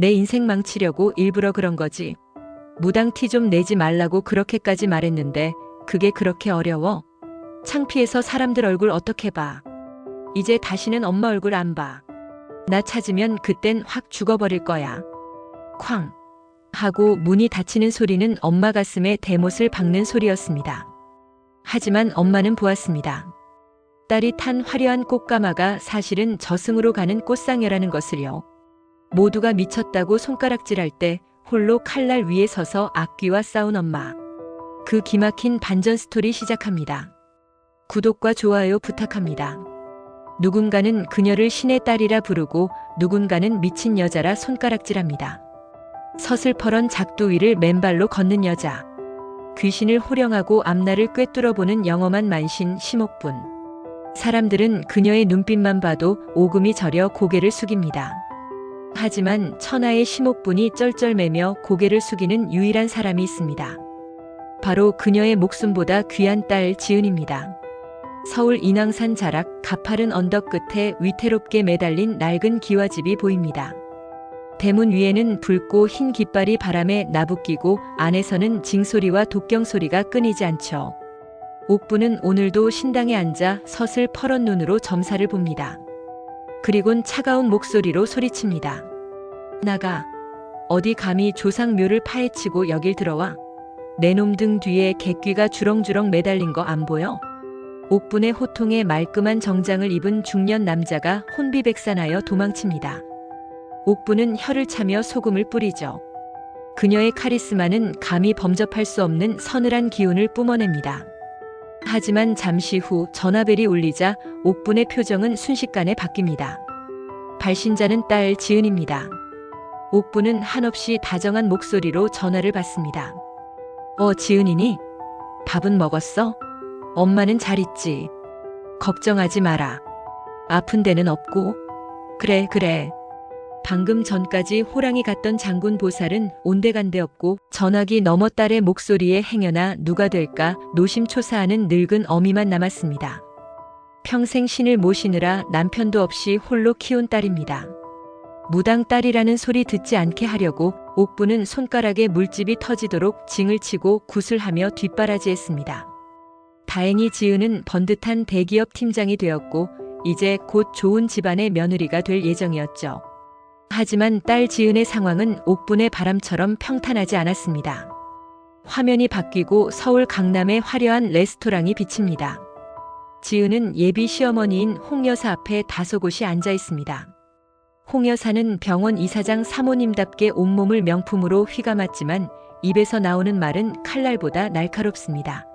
내 인생 망치려고 일부러 그런 거지. 무당 티 좀 내지 말라고 그렇게까지 말했는데 그게 그렇게 어려워? 창피해서 사람들 얼굴 어떻게 봐? 이제 다시는 엄마 얼굴 안 봐. 나 찾으면 그땐 확 죽어버릴 거야. 쾅 하고 문이 닫히는 소리는 엄마 가슴에 대못을 박는 소리였습니다. 하지만 엄마는 보았습니다. 딸이 탄 화려한 꽃가마가 사실은 저승으로 가는 꽃상여라는 것을요. 모두가 미쳤다고 손가락질할 때 홀로 칼날 위에 서서 악귀와 싸운 엄마. 그 기막힌 반전 스토리 시작합니다. 구독과 좋아요 부탁합니다. 누군가는 그녀를 신의 딸이라 부르고 누군가는 미친 여자라 손가락질합니다. 서슬퍼런 작두 위를 맨발로 걷는 여자. 귀신을 호령하고 앞날을 꿰뚫어보는 영험한 만신 심옥분. 사람들은 그녀의 눈빛만 봐도 오금이 저려 고개를 숙입니다. 하지만 천하의 심옥분이 쩔쩔매며 고개를 숙이는 유일한 사람이 있습니다. 바로 그녀의 목숨보다 귀한 딸 지은입니다. 서울 인왕산 자락 가파른 언덕 끝에 위태롭게 매달린 낡은 기와집이 보입니다. 대문 위에는 붉고 흰 깃발이 바람에 나부끼고 안에서는 징소리와 독경소리가 끊이지 않죠. 옥부는 오늘도 신당에 앉아 서슬퍼런 눈으로 점사를 봅니다. 그리곤 차가운 목소리로 소리칩니다. 나가. 어디 감히 조상묘를 파헤치고 여길 들어와. 내 놈 등 뒤에 객귀가 주렁주렁 매달린 거 안 보여? 옥분의 호통에 말끔한 정장을 입은 중년 남자가 혼비백산하여 도망칩니다. 옥분은 혀를 차며 소금을 뿌리죠. 그녀의 카리스마는 감히 범접할 수 없는 서늘한 기운을 뿜어냅니다. 하지만 잠시 후 전화벨이 울리자 옥분의 표정은 순식간에 바뀝니다. 발신자는 딸 지은입니다. 옥분은 한없이 다정한 목소리로 전화를 받습니다. 지은이니? 밥은 먹었어? 엄마는 잘 있지? 걱정하지 마라. 아픈 데는 없고? 그래. 방금 전까지 호랑이 같던 장군 보살은 온데간데 없고 전화기 너머 딸의 목소리에 행여나 누가 될까 노심초사하는 늙은 어미만 남았습니다. 평생 신을 모시느라 남편도 없이 홀로 키운 딸입니다. 무당 딸이라는 소리 듣지 않게 하려고 옥부는 손가락에 물집이 터지도록 징을 치고 구슬하며 뒷바라지했습니다. 다행히 지은은 번듯한 대기업 팀장이 되었고 이제 곧 좋은 집안의 며느리가 될 예정이었죠. 하지만 딸 지은의 상황은 옥분의 바람처럼 평탄하지 않았습니다. 화면이 바뀌고 서울 강남의 화려한 레스토랑이 비칩니다. 지은은 예비 시어머니인 홍 여사 앞에 다소곳이 앉아 있습니다. 홍 여사는 병원 이사장 사모님답게 온몸을 명품으로 휘감았지만 입에서 나오는 말은 칼날보다 날카롭습니다.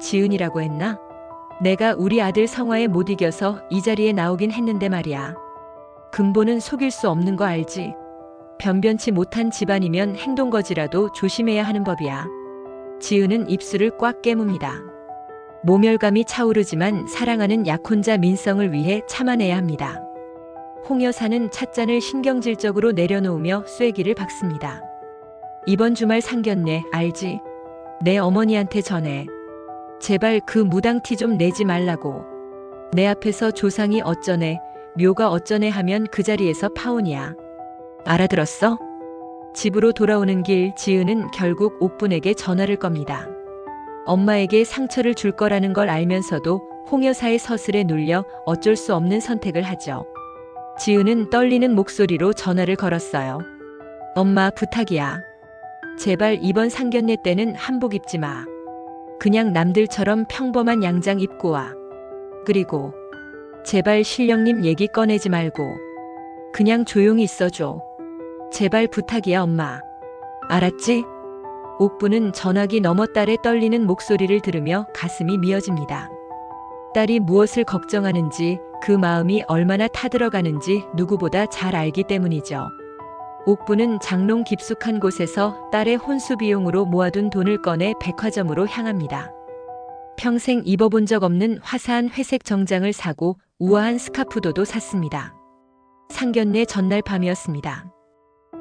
지은이라고 했나? 내가 우리 아들 성화에 못 이겨서 이 자리에 나오긴 했는데 말이야. 근본은 속일 수 없는 거 알지? 변변치 못한 집안이면 행동거지라도 조심해야 하는 법이야. 지은은 입술을 꽉 깨뭅니다. 모멸감이 차오르지만 사랑하는 약혼자 민성을 위해 참아내야 합니다. 홍 여사는 찻잔을 신경질적으로 내려놓으며 쐐기를 박습니다. 이번 주말 상견례 알지? 내 어머니한테 전해. 제발 그 무당 티 좀 내지 말라고. 내 앞에서 조상이 어쩌네 묘가 어쩌네 하면 그 자리에서 파혼이야. 알아들었어? 집으로 돌아오는 길 지은은 결국 옥분에게 전화를 겁니다. 엄마에게 상처를 줄 거라는 걸 알면서도 홍 여사의 서슬에 눌려 어쩔 수 없는 선택을 하죠. 지은은 떨리는 목소리로 전화를 걸었어요. 엄마 부탁이야. 제발 이번 상견례 때는 한복 입지 마. 그냥 남들처럼 평범한 양장 입고 와. 그리고 제발 신령님 얘기 꺼내지 말고 그냥 조용히 있어줘. 제발 부탁이야 엄마. 알았지? 옥부는 전화기 너머 딸의 떨리는 목소리를 들으며 가슴이 미어집니다. 딸이 무엇을 걱정하는지 그 마음이 얼마나 타들어가는지 누구보다 잘 알기 때문이죠. 옥부는 장롱 깊숙한 곳에서 딸의 혼수 비용으로 모아둔 돈을 꺼내 백화점으로 향합니다. 평생 입어본 적 없는 화사한 회색 정장을 사고 우아한 스카프도도 샀습니다. 상견례 전날 밤이었습니다.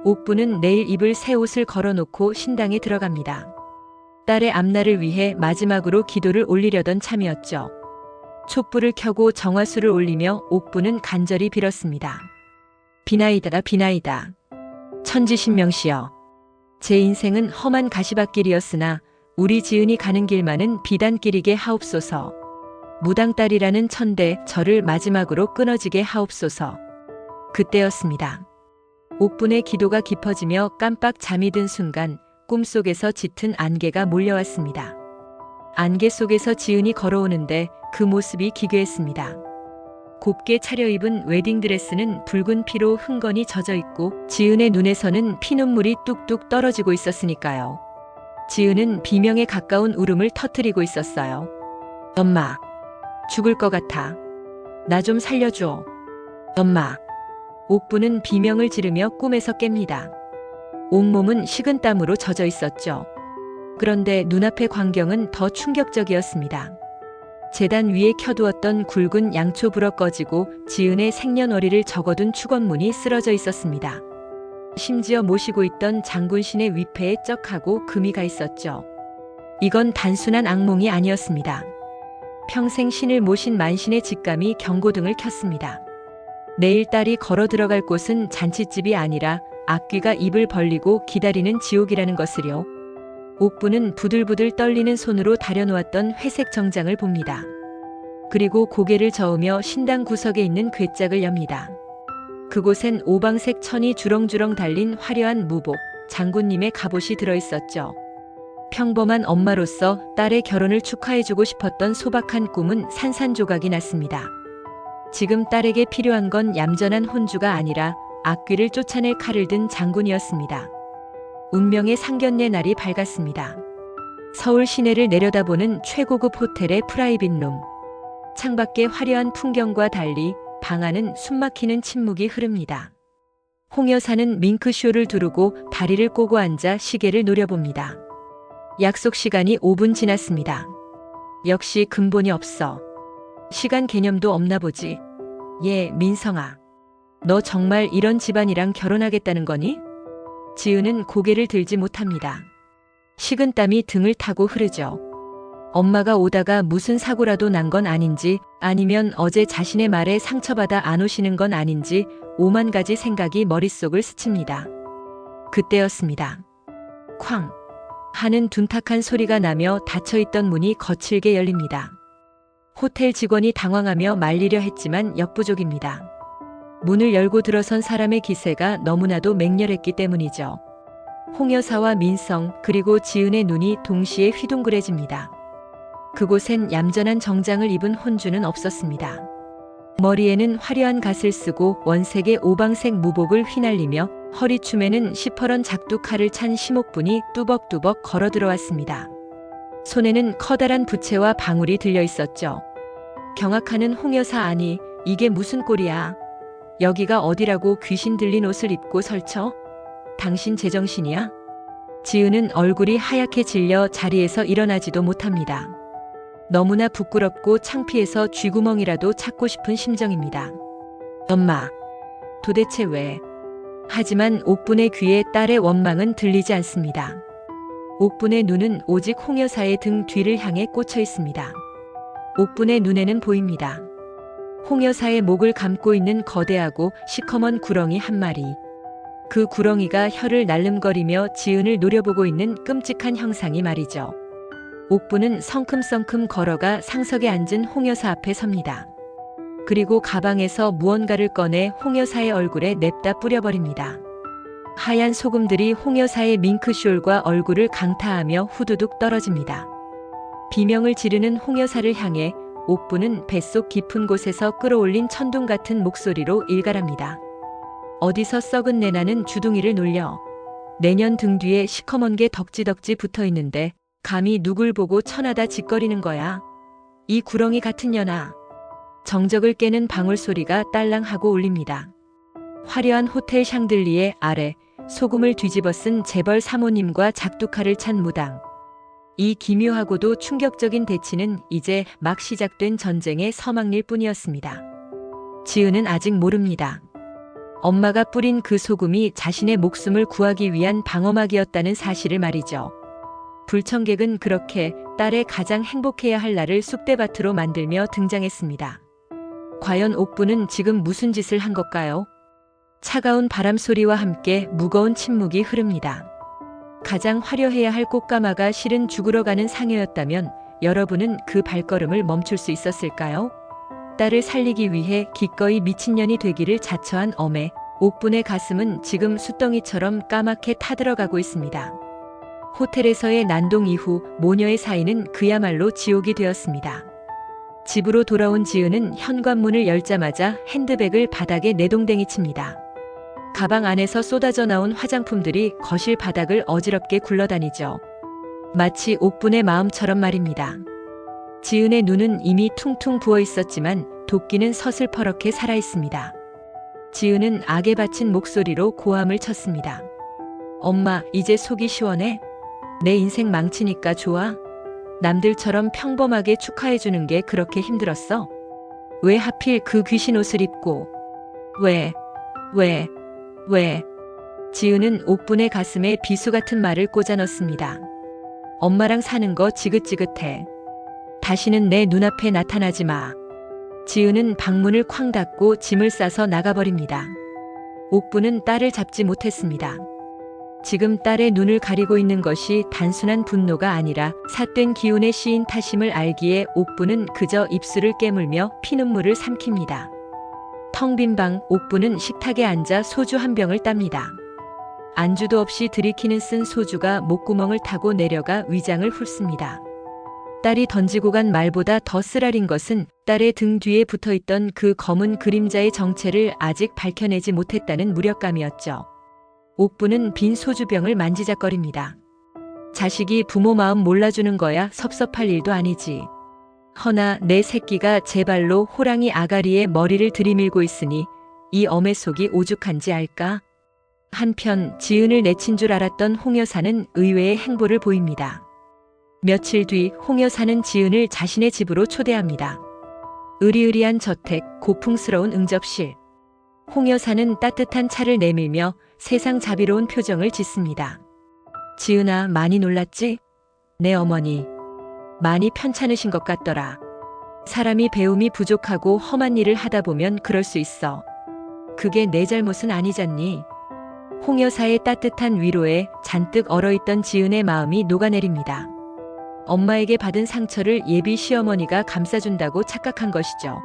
옥부는 내일 입을 새 옷을 걸어놓고 신당에 들어갑니다. 딸의 앞날을 위해 마지막으로 기도를 올리려던 참이었죠. 촛불을 켜고 정화수를 올리며 옥부는 간절히 빌었습니다. 비나이다 비나이다. 천지신명시여. 제 인생은 험한 가시밭길이었으나 우리 지은이 가는 길만은 비단길이게 하옵소서. 무당딸이라는 천대 저를 마지막으로 끊어지게 하옵소서. 그때였습니다. 옥분의 기도가 깊어지며 깜빡 잠이 든 순간 꿈속에서 짙은 안개가 몰려왔습니다. 안개 속에서 지은이 걸어오는데 그 모습이 기괴했습니다. 곱게 차려입은 웨딩드레스는 붉은 피로 흥건히 젖어 있고 지은의 눈에서는 피눈물이 뚝뚝 떨어지고 있었으니까요. 지은은 비명에 가까운 울음을 터뜨리고 있었어요. 엄마, 죽을 것 같아. 나 좀 살려줘. 엄마. 옥부는 비명을 지르며 꿈에서 깹니다. 온몸은 식은땀으로 젖어 있었죠. 그런데 눈앞의 광경은 더 충격적이었습니다. 제단 위에 켜두었던 굵은 양초 불어 꺼지고 지은의 생년월일을 적어둔 축원문이 쓰러져 있었습니다. 심지어 모시고 있던 장군신의 위패에 쩍하고 금이 가 있었죠. 이건 단순한 악몽이 아니었습니다. 평생 신을 모신 만신의 직감이 경고등을 켰습니다. 내일 딸이 걸어 들어갈 곳은 잔칫집이 아니라 악귀가 입을 벌리고 기다리는 지옥이라는 것을요. 옥부는 부들부들 떨리는 손으로 다려놓았던 회색 정장을 봅니다. 그리고 고개를 저으며 신당 구석에 있는 괴짝을 엽니다. 그곳엔 오방색 천이 주렁주렁 달린 화려한 무복, 장군님의 갑옷이 들어있었죠. 평범한 엄마로서 딸의 결혼을 축하해주고 싶었던 소박한 꿈은 산산조각이 났습니다. 지금 딸에게 필요한 건 얌전한 혼주가 아니라 악귀를 쫓아낼 칼을 든 장군이었습니다. 운명의 상견례 날이 밝았습니다. 서울 시내를 내려다보는 최고급 호텔의 프라이빗룸. 창밖의 화려한 풍경과 달리 방 안은 숨막히는 침묵이 흐릅니다. 홍 여사는 밍크쇼를 두르고 다리를 꼬고 앉아 시계를 노려봅니다. 약속 시간이 5분 지났습니다. 역시 근본이 없어. 시간 개념도 없나 보지. 예, 민성아. 너 정말 이런 집안이랑 결혼하겠다는 거니? 지은은 고개를 들지 못합니다. 식은땀이 등을 타고 흐르죠. 엄마가 오다가 무슨 사고라도 난 건 아닌지, 아니면 어제 자신의 말에 상처받아 안 오시는 건 아닌지 오만 가지 생각이 머릿속을 스칩니다. 그때였습니다. 쾅 하는 둔탁한 소리가 나며 닫혀있던 문이 거칠게 열립니다. 호텔 직원이 당황하며 말리려 했지만 역부족입니다. 문을 열고 들어선 사람의 기세가 너무나도 맹렬했기 때문이죠. 홍 여사와 민성 그리고 지은의 눈이 동시에 휘둥그레집니다. 그곳엔 얌전한 정장을 입은 혼주는 없었습니다. 머리에는 화려한 갓을 쓰고 원색의 오방색 무복을 휘날리며 허리춤에는 시퍼런 작두칼을 찬 심옥분이 뚜벅뚜벅 걸어 들어왔습니다. 손에는 커다란 부채와 방울이 들려 있었죠. 경악하는 홍 여사 아니, 이게 무슨 꼴이야? 여기가 어디라고 귀신 들린 옷을 입고 설쳐? 당신 제정신이야? 지은은 얼굴이 하얗게 질려 자리에서 일어나지도 못합니다. 너무나 부끄럽고 창피해서 쥐구멍이라도 찾고 싶은 심정입니다. 엄마, 도대체 왜? 하지만 옥분의 귀에 딸의 원망은 들리지 않습니다. 옥분의 눈은 오직 홍 여사의 등 뒤를 향해 꽂혀 있습니다. 옥분의 눈에는 보입니다. 홍 여사의 목을 감고 있는 거대하고 시커먼 구렁이 한 마리. 그 구렁이가 혀를 날름거리며 지은을 노려보고 있는 끔찍한 형상이 말이죠. 옥부는 성큼성큼 걸어가 상석에 앉은 홍 여사 앞에 섭니다. 그리고 가방에서 무언가를 꺼내 홍 여사의 얼굴에 냅다 뿌려버립니다. 하얀 소금들이 홍 여사의 밍크숄과 얼굴을 강타하며 후두둑 떨어집니다. 비명을 지르는 홍 여사를 향해 옥부는 뱃속 깊은 곳에서 끌어올린 천둥 같은 목소리로 일갈합니다. 어디서 썩은 내나는 주둥이를 놀려. 내년 등 뒤에 시커먼 게 덕지덕지 붙어 있는데 감히 누굴 보고 천하다 짓거리는 거야. 이 구렁이 같은 년아. 정적을 깨는 방울 소리가 딸랑하고 울립니다. 화려한 호텔 샹들리에 아래 소금을 뒤집어 쓴 재벌 사모님과 작두칼을 찬 무당. 이 기묘하고도 충격적인 대치는 이제 막 시작된 전쟁의 서막일 뿐이었습니다. 지은은 아직 모릅니다. 엄마가 뿌린 그 소금이 자신의 목숨을 구하기 위한 방어막이었다는 사실을 말이죠. 불청객은 그렇게 딸의 가장 행복해야 할 날을 쑥대밭으로 만들며 등장했습니다. 과연 옥부는 지금 무슨 짓을 한 걸까요? 차가운 바람 소리와 함께 무거운 침묵이 흐릅니다. 가장 화려해야 할 꽃가마가 실은 죽으러 가는 상여였다면 여러분은 그 발걸음을 멈출 수 있었을까요? 딸을 살리기 위해 기꺼이 미친년이 되기를 자처한 엄의 옥분의 가슴은 지금 숫덩이처럼 까맣게 타들어가고 있습니다. 호텔에서의 난동 이후 모녀의 사이는 그야말로 지옥이 되었습니다. 집으로 돌아온 지은은 현관문을 열자마자 핸드백을 바닥에 내동댕이 칩니다. 가방 안에서 쏟아져 나온 화장품들이 거실 바닥을 어지럽게 굴러다니죠. 마치 옥분의 마음처럼 말입니다. 지은의 눈은 이미 퉁퉁 부어 있었지만 도끼는 서슬퍼렇게 살아 있습니다. 지은은 악에 바친 목소리로 고함을 쳤습니다. 엄마, 이제 속이 시원해? 내 인생 망치니까 좋아? 남들처럼 평범하게 축하해주는 게 그렇게 힘들었어? 왜 하필 그 귀신 옷을 입고? 왜? 지은은 옥분의 가슴에 비수 같은 말을 꽂아 넣습니다. 엄마랑 사는 거 지긋지긋해. 다시는 내 눈앞에 나타나지 마. 지은은 방문을 쾅 닫고 짐을 싸서 나가버립니다. 옥분은 딸을 잡지 못했습니다. 지금 딸의 눈을 가리고 있는 것이 단순한 분노가 아니라 삿된 기운의 시인 탓임을 알기에 옥분은 그저 입술을 깨물며 피눈물을 삼킵니다. 텅 빈 방, 옥분은 식탁에 앉아 소주 한 병을 땁니다. 안주도 없이 들이키는 쓴 소주가 목구멍을 타고 내려가 위장을 훑습니다. 딸이 던지고 간 말보다 더 쓰라린 것은 딸의 등 뒤에 붙어있던 그 검은 그림자의 정체를 아직 밝혀내지 못했다는 무력감이었죠. 옥분은 빈 소주병을 만지작거립니다. 자식이 부모 마음 몰라주는 거야 섭섭할 일도 아니지. 허나 내 새끼가 제 발로 호랑이 아가리에 머리를 들이밀고 있으니 이 엄의 속이 오죽한지 알까? 한편 지은을 내친 줄 알았던 홍 여사는 의외의 행보를 보입니다. 며칠 뒤 홍 여사는 지은을 자신의 집으로 초대합니다. 으리으리한 저택, 고풍스러운 응접실. 홍 여사는 따뜻한 차를 내밀며 세상 자비로운 표정을 짓습니다. 지은아, 많이 놀랐지? 내 어머니 많이 편찮으신 것 같더라. 사람이 배움이 부족하고 험한 일을 하다 보면 그럴 수 있어. 그게 내 잘못은 아니잖니. 홍 여사의 따뜻한 위로에 잔뜩 얼어있던 지은의 마음이 녹아내립니다. 엄마에게 받은 상처를 예비 시어머니가 감싸준다고 착각한 것이죠.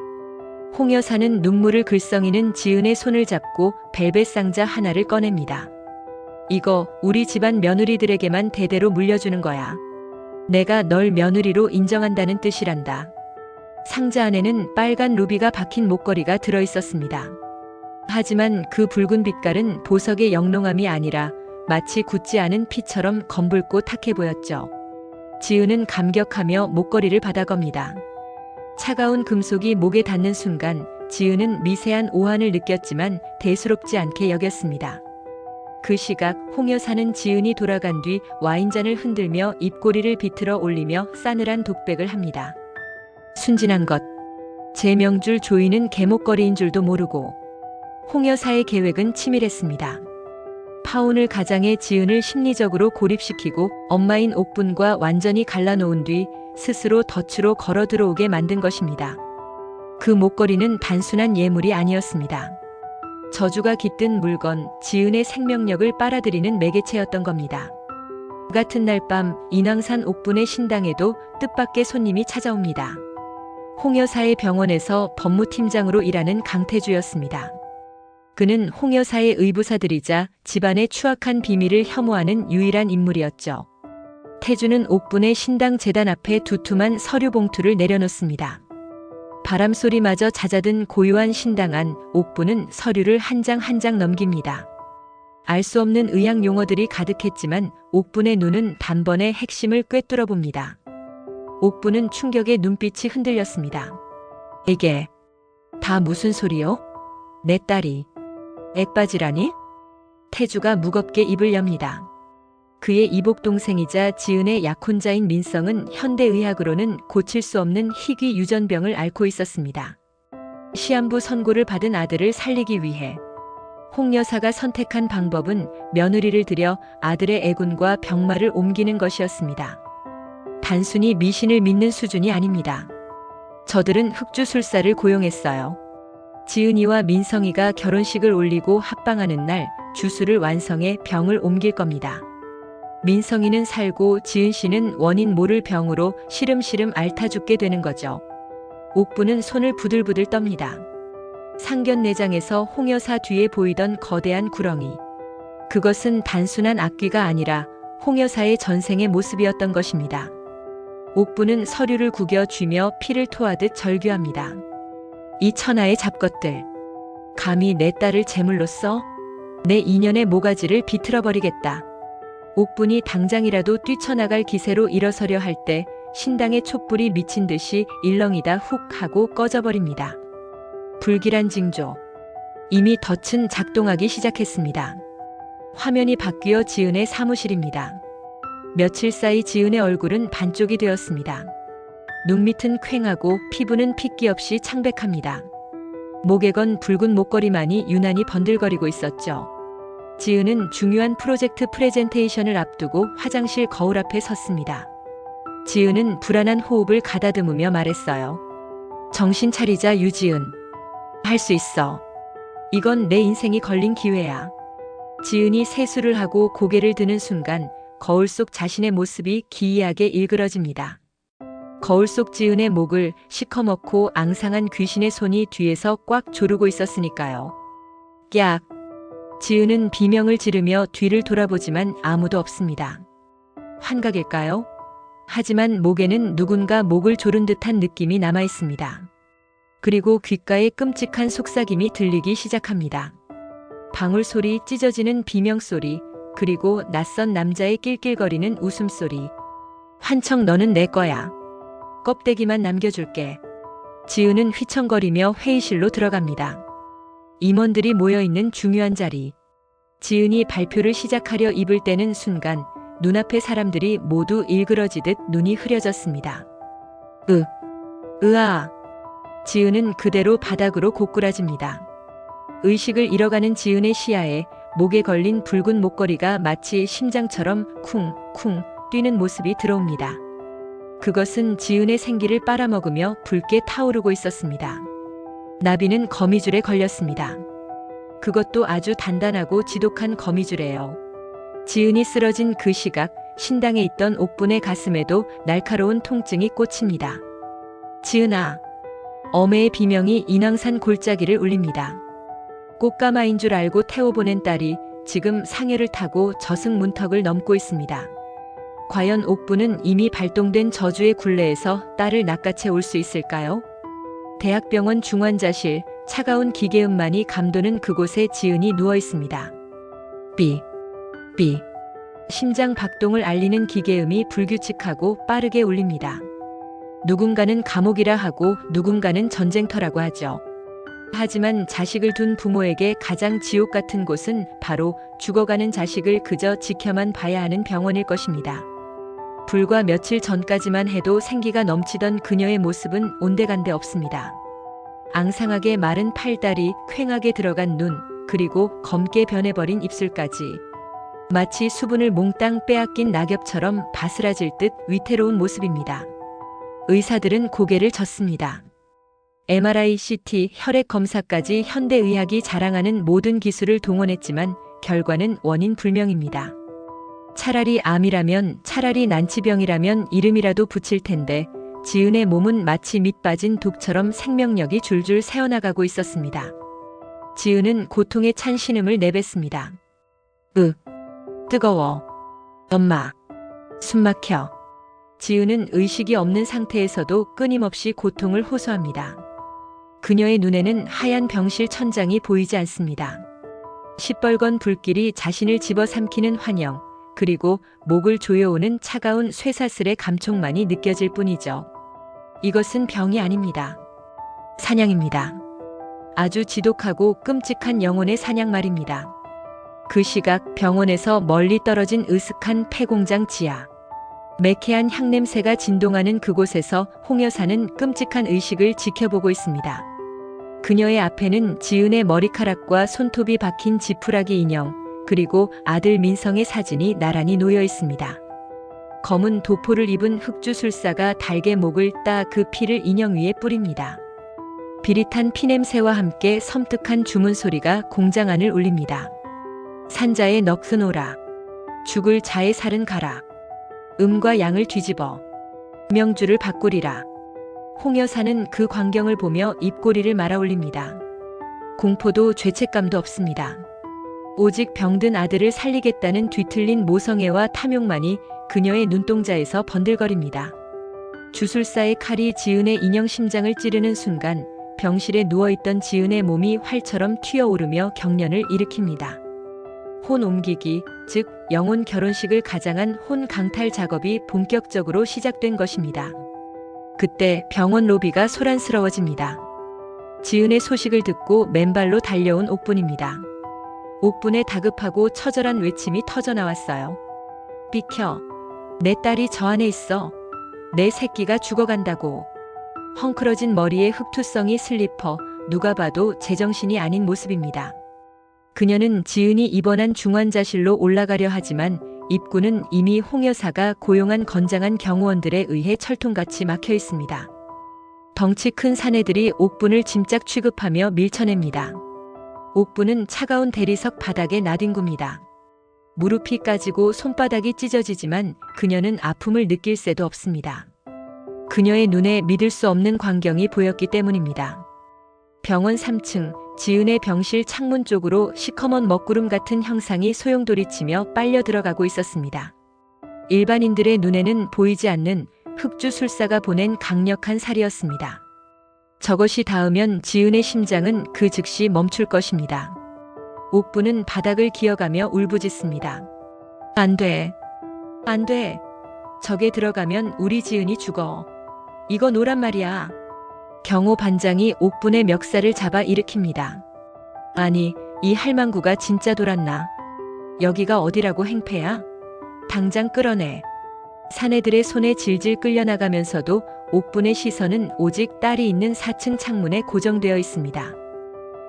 홍 여사는 눈물을 글썽이는 지은의 손을 잡고 벨벳 상자 하나를 꺼냅니다. 이거 우리 집안 며느리들에게만 대대로 물려주는 거야. 내가 널 며느리로 인정한다는 뜻이란다. 상자 안에는 빨간 루비가 박힌 목걸이가 들어있었습니다. 하지만 그 붉은 빛깔은 보석의 영롱함이 아니라 마치 굳지 않은 피처럼 검붉고 탁해 보였죠. 지은은 감격하며 목걸이를 받아 겁니다. 차가운 금속이 목에 닿는 순간 지은은 미세한 오한을 느꼈지만 대수롭지 않게 여겼습니다. 그 시각 홍 여사는 지은이 돌아간 뒤 와인잔을 흔들며 입꼬리를 비틀어 올리며 싸늘한 독백을 합니다. 순진한 것. 제 명줄 조이는 개목걸이인 줄도 모르고. 홍 여사의 계획은 치밀했습니다. 파혼을 가장해 지은을 심리적으로 고립시키고 엄마인 옥분과 완전히 갈라놓은 뒤 스스로 덫으로 걸어 들어오게 만든 것입니다. 그 목걸이는 단순한 예물이 아니었습니다. 저주가 깃든 물건, 지은의 생명력을 빨아들이는 매개체였던 겁니다. 그 같은 날 밤 인왕산 옥분의 신당에도 뜻밖의 손님이 찾아옵니다. 홍 여사의 병원에서 법무팀장으로 일하는 강태주였습니다. 그는 홍 여사의 의부사들이자 집안의 추악한 비밀을 혐오하는 유일한 인물이었죠. 태주는 옥분의 신당 재단 앞에 두툼한 서류 봉투를 내려놓습니다. 바람소리마저 잦아든 고요한 신당 안 옥분은 서류를 한 장 한 장 넘깁니다. 알 수 없는 의학 용어들이 가득했지만 옥분의 눈은 단번에 핵심을 꿰뚫어 봅니다. 옥분은 충격에 눈빛이 흔들렸습니다. 이게 다 무슨 소리요? 내 딸이 액바지라니? 태주가 무겁게 입을 엽니다. 그의 이복동생이자 지은의 약혼자인 민성은 현대의학으로는 고칠 수 없는 희귀 유전병을 앓고 있었습니다. 시한부 선고를 받은 아들을 살리기 위해 홍 여사가 선택한 방법은 며느리를 들여 아들의 애군과 병마를 옮기는 것이었습니다. 단순히 미신을 믿는 수준이 아닙니다. 저들은 흑주술사를 고용했어요. 지은이와 민성이가 결혼식을 올리고 합방하는 날 주술을 완성해 병을 옮길 겁니다. 민성이는 살고 지은 씨는 원인 모를 병으로 시름시름 앓다 죽게 되는 거죠. 옥부는 손을 부들부들 떱니다. 상견례장에서 홍 여사 뒤에 보이던 거대한 구렁이. 그것은 단순한 악귀가 아니라 홍 여사의 전생의 모습이었던 것입니다. 옥부는 서류를 구겨 쥐며 피를 토하듯 절규합니다. 이 천하의 잡것들. 감히 내 딸을 제물로 써? 내 인연의 모가지를 비틀어버리겠다. 옥분이 당장이라도 뛰쳐나갈 기세로 일어서려 할 때 신당의 촛불이 미친 듯이 일렁이다 훅 하고 꺼져버립니다. 불길한 징조. 이미 덫은 작동하기 시작했습니다. 화면이 바뀌어 지은의 사무실입니다. 며칠 사이 지은의 얼굴은 반쪽이 되었습니다. 눈 밑은 퀭하고 피부는 핏기 없이 창백합니다. 목에 건 붉은 목걸이만이 유난히 번들거리고 있었죠. 지은은 중요한 프로젝트 프레젠테이션을 앞두고 화장실 거울 앞에 섰습니다. 지은은 불안한 호흡을 가다듬으며 말했어요. 정신 차리자 유지은. 할 수 있어. 이건 내 인생이 걸린 기회야. 지은이 세수를 하고 고개를 드는 순간 거울 속 자신의 모습이 기이하게 일그러집니다. 거울 속 지은의 목을 시커멓고 앙상한 귀신의 손이 뒤에서 꽉 조르고 있었으니까요. 깍! 지은은 비명을 지르며 뒤를 돌아보지만 아무도 없습니다. 환각일까요? 하지만 목에는 누군가 목을 조른 듯한 느낌이 남아 있습니다. 그리고 귓가에 끔찍한 속삭임이 들리기 시작합니다. 방울 소리, 찢어지는 비명 소리, 그리고 낯선 남자의 낄낄거리는 웃음소리. 환청 너는 내 거야. 껍데기만 남겨줄게. 지은은 휘청거리며 회의실로 들어갑니다. 임원들이 모여있는 중요한 자리. 지은이 발표를 시작하려 입을 떼는 순간 눈앞의 사람들이 모두 일그러지듯 눈이 흐려졌습니다. 으아. 지은은 그대로 바닥으로 고꾸라집니다. 의식을 잃어가는 지은의 시야에 목에 걸린 붉은 목걸이가 마치 심장처럼 쿵쿵 뛰는 모습이 들어옵니다. 그것은 지은의 생기를 빨아먹으며 붉게 타오르고 있었습니다. 나비는 거미줄에 걸렸습니다. 그것도 아주 단단하고 지독한 거미줄이에요. 지은이 쓰러진 그 시각 신당에 있던 옥분의 가슴에도 날카로운 통증이 꽂힙니다. 지은아. 어매의 비명이 인왕산 골짜기를 울립니다. 꽃가마인 줄 알고 태워보낸 딸이 지금 상해를 타고 저승문턱을 넘고 있습니다. 과연 옥부는 이미 발동된 저주의 굴레에서 딸을 낚아채 올 수 있을까요? 대학병원 중환자실, 차가운 기계음만이 감도는 그곳에 지은이 누워 있습니다. 삐. 심장 박동을 알리는 기계음이 불규칙하고 빠르게 울립니다. 누군가는 감옥이라 하고 누군가는 전쟁터라고 하죠. 하지만 자식을 둔 부모에게 가장 지옥 같은 곳은 바로 죽어가는 자식을 그저 지켜만 봐야 하는 병원일 것입니다. 불과 며칠 전까지만 해도 생기가 넘치던 그녀의 모습은 온데간데 없습니다. 앙상하게 마른 팔다리, 퀭하게 들어간 눈, 그리고 검게 변해버린 입술까지. 마치 수분을 몽땅 빼앗긴 낙엽처럼 바스라질 듯 위태로운 모습입니다. 의사들은 고개를 젓습니다. MRI, CT, 혈액 검사까지 현대의학이 자랑하는 모든 기술을 동원했지만 결과는 원인 불명입니다. 차라리 암이라면, 차라리 난치병이라면 이름이라도 붙일 텐데 지은의 몸은 마치 밑 빠진 독처럼 생명력이 줄줄 새어나가고 있었습니다. 지은은 고통에 찬 신음을 내뱉습니다. 뜨거워. 엄마. 숨막혀. 지은은 의식이 없는 상태에서도 끊임없이 고통을 호소합니다. 그녀의 눈에는 하얀 병실 천장이 보이지 않습니다. 시뻘건 불길이 자신을 집어삼키는 환영, 그리고 목을 조여오는 차가운 쇠사슬의 감촉만이 느껴질 뿐이죠. 이것은 병이 아닙니다. 사냥입니다. 아주 지독하고 끔찍한 영혼의 사냥 말입니다. 그 시각 병원에서 멀리 떨어진 으슥한 폐공장 지하. 매캐한 향냄새가 진동하는 그곳에서 홍 여사는 끔찍한 의식을 지켜보고 있습니다. 그녀의 앞에는 지은의 머리카락과 손톱이 박힌 지푸라기 인형, 그리고 아들 민성의 사진이 나란히 놓여 있습니다. 검은 도포를 입은 흑주술사가 달개 목을 따 그 피를 인형 위에 뿌립니다. 비릿한 피냄새와 함께 섬뜩한 주문 소리가 공장 안을 울립니다. 산자의 넋은 오라. 죽을 자의 살은 가라. 음과 양을 뒤집어 명주를 바꾸리라. 홍 여사는 그 광경을 보며 입꼬리를 말아 올립니다. 공포도 죄책감도 없습니다. 오직 병든 아들을 살리겠다는 뒤틀린 모성애와 탐욕만이 그녀의 눈동자에서 번들거립니다. 주술사의 칼이 지은의 인형 심장을 찌르는 순간 병실에 누워있던 지은의 몸이 활처럼 튀어오르며 경련을 일으킵니다. 혼 옮기기, 즉 영혼 결혼식을 가장한 혼 강탈 작업이 본격적으로 시작된 것입니다. 그때 병원 로비가 소란스러워집니다. 지은의 소식을 듣고 맨발로 달려온 옥분입니다. 옥분의 다급하고 처절한 외침이 터져나왔어요. 비켜. 내 딸이 저 안에 있어. 내 새끼가 죽어간다고. 헝클어진 머리에 흑투성이 슬리퍼, 누가 봐도 제정신이 아닌 모습입니다. 그녀는 지은이 입원한 중환자실로 올라가려 하지만 입구는 이미 홍 여사가 고용한 건장한 경호원들에 의해 철통같이 막혀 있습니다. 덩치 큰 사내들이 옥분을 짐짝 취급하며 밀쳐냅니다. 옥분은 차가운 대리석 바닥에 나뒹굽니다. 무릎이 까지고 손바닥이 찢어지지만 그녀는 아픔을 느낄 새도 없습니다. 그녀의 눈에 믿을 수 없는 광경이 보였기 때문입니다. 병원 3층, 지은의 병실 창문 쪽으로 시커먼 먹구름 같은 형상이 소용돌이치며 빨려 들어가고 있었습니다. 일반인들의 눈에는 보이지 않는 흑주술사가 보낸 강력한 살이었습니다. 저것이 닿으면 지은의 심장은 그 즉시 멈출 것입니다. 옥부는 바닥을 기어가며 울부짖습니다. 안 돼. 안 돼. 저게 들어가면 우리 지은이 죽어. 이거 노란 말이야. 경호 반장이 옥분의 멱살을 잡아 일으킵니다. 아니, 이 할망구가 진짜 돌았나? 여기가 어디라고 행패야? 당장 끌어내. 사내들의 손에 질질 끌려나가면서도 옥분의 시선은 오직 딸이 있는 4층 창문에 고정되어 있습니다.